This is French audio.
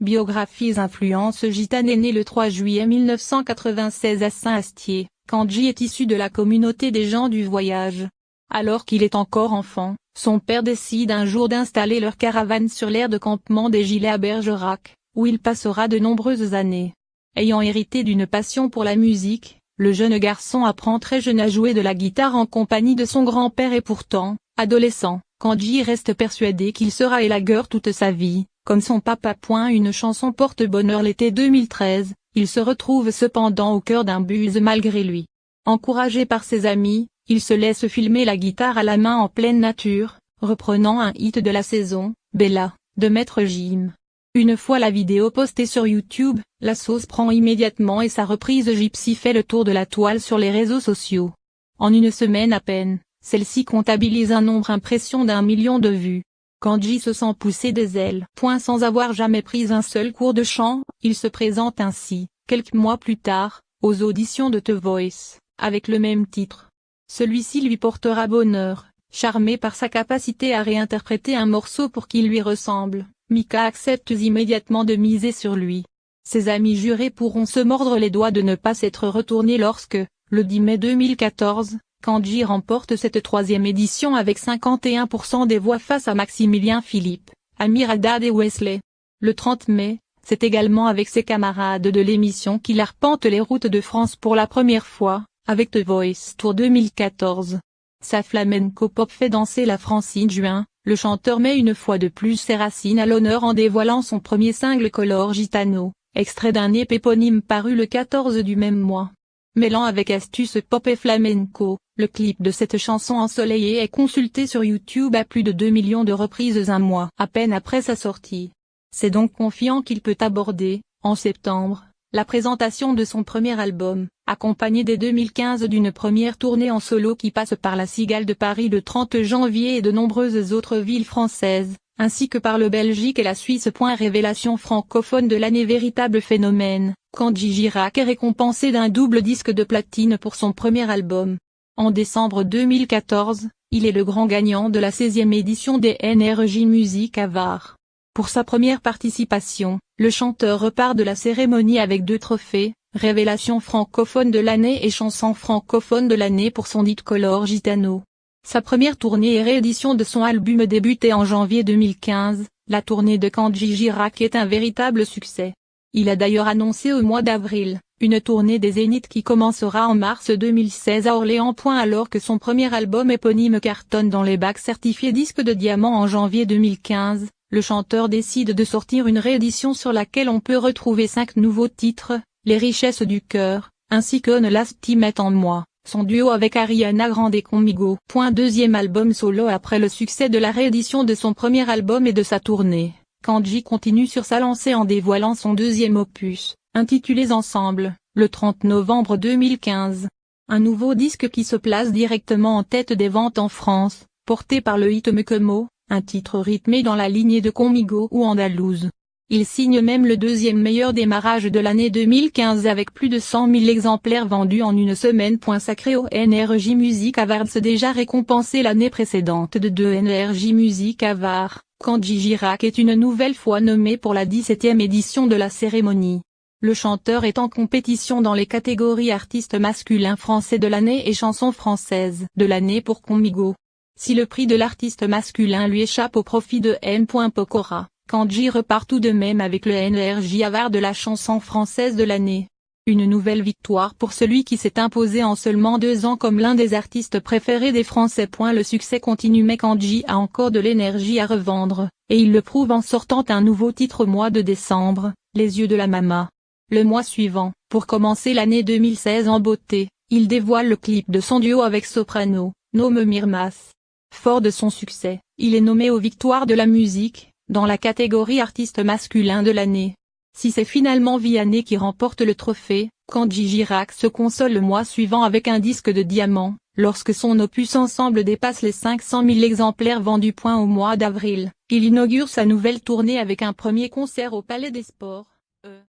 Biographies influences gitanes. Est né le 3 juillet 1996 à Saint-Astier, Kandji est issu de la communauté des gens du voyage. Alors qu'il est encore enfant, son père décide un jour d'installer leur caravane sur l'aire de campement des Gilets à Bergerac, où il passera de nombreuses années. Ayant hérité d'une passion pour la musique, le jeune garçon apprend très jeune à jouer de la guitare en compagnie de son grand-père et pourtant, adolescent, Kandji reste persuadé qu'il sera élagueur toute sa vie, comme son papa. Une chanson porte bonheur. L'été 2013, il se retrouve cependant au cœur d'un buzz malgré lui. Encouragé par ses amis, il se laisse filmer la guitare à la main en pleine nature, reprenant un hit de la saison, Bella, de Maître Gims. Une fois la vidéo postée sur YouTube, la sauce prend immédiatement et sa reprise Gypsy fait le tour de la toile sur les réseaux sociaux. En une semaine à peine, celle-ci comptabilise un nombre impressionnant d'1 million de vues. Kandji se sent pousser des ailes. Sans avoir jamais pris un seul cours de chant, il se présente ainsi, quelques mois plus tard, aux auditions de The Voice, avec le même titre. Celui-ci lui portera bonheur. Charmé par sa capacité à réinterpréter un morceau pour qu'il lui ressemble, Mika accepte immédiatement de miser sur lui. Ses amis jurés pourront se mordre les doigts de ne pas s'être retournés lorsque, le 10 mai 2014, Kandji remporte cette 3e édition avec 51% des voix face à Maximilien Philippe, Amir Haddad et Wesley. Le 30 mai, c'est également avec ses camarades de l'émission qu'il arpente les routes de France pour la première fois, avec The Voice Tour 2014. Sa flamenco pop fait danser la Francine Juin. Le chanteur met une fois de plus ses racines à l'honneur en dévoilant son premier single Color Gitano, extrait d'un EP éponyme paru le 14 du même mois. Mêlant avec astuce pop et flamenco, le clip de cette chanson ensoleillée est consulté sur YouTube à plus de 2 millions de reprises un mois à peine après sa sortie. C'est donc confiant qu'il peut aborder, en septembre, la présentation de son premier album, accompagné dès 2015 d'une première tournée en solo qui passe par la Cigale de Paris le 30 janvier et de nombreuses autres villes françaises, ainsi que par le Belgique et la Suisse. Révélation francophone de l'année. Véritable phénomène, Kandji Girac est récompensé d'un double disque de platine pour son premier album. En décembre 2014, il est le grand gagnant de la 16e édition des NRJ Music Awards. Pour sa première participation, le chanteur repart de la cérémonie avec 2 trophées, Révélation francophone de l'année et Chanson francophone de l'année pour son titre Color Gitano. Sa première tournée et réédition de son album débutait en janvier 2015, la tournée de Kandji Girac est un véritable succès. Il a d'ailleurs annoncé au mois d'avril, une tournée des Zéniths qui commencera en mars 2016 à Orléans. Alors que son premier album éponyme cartonne dans les bacs certifiés disque de diamant en janvier 2015, le chanteur décide de sortir une réédition sur laquelle on peut retrouver 5 nouveaux titres, Les richesses du cœur, ainsi que Ne Lastime en moi, son duo avec Ariana Grande et Conmigo. Deuxième album solo. Après le succès de la réédition de son premier album et de sa tournée, Kandji continue sur sa lancée en dévoilant son deuxième opus, intitulé Ensemble, le 30 novembre 2015. Un nouveau disque qui se place directement en tête des ventes en France, porté par le hit Mekemo, un titre rythmé dans la lignée de Conmigo ou Andalouse. Il signe même le 2e meilleur démarrage de l'année 2015 avec plus de 100 000 exemplaires vendus en une semaine. Sacré au NRJ Music Awards. Déjà récompensé l'année précédente de 2 NRJ Music Awards, Kandji Girac est une nouvelle fois nommé pour la 17e édition de la cérémonie. Le chanteur est en compétition dans les catégories artiste masculin français de l'année et chanson française de l'année pour Conmigo. Si le prix de l'artiste masculin lui échappe au profit de M. Pokora, Kandji repart tout de même avec le NRJ Award de la chanson française de l'année. Une nouvelle victoire pour celui qui s'est imposé en seulement 2 ans comme l'un des artistes préférés des Français. Le succès continue mais Kandji a encore de l'énergie à revendre, et il le prouve en sortant un nouveau titre au mois de décembre, Les yeux de la Mama. Le mois suivant, pour commencer l'année 2016 en beauté, il dévoile le clip de son duo avec soprano, Nome Mirmas. Fort de son succès, il est nommé aux Victoires de la musique, dans la catégorie artiste masculin de l'année. Si c'est finalement Vianney qui remporte le trophée, Kandji Girac se console le mois suivant avec un disque de diamant, lorsque son opus Ensemble dépasse les 500 000 exemplaires vendus. Au mois d'avril, il inaugure sa nouvelle tournée avec un premier concert au Palais des Sports.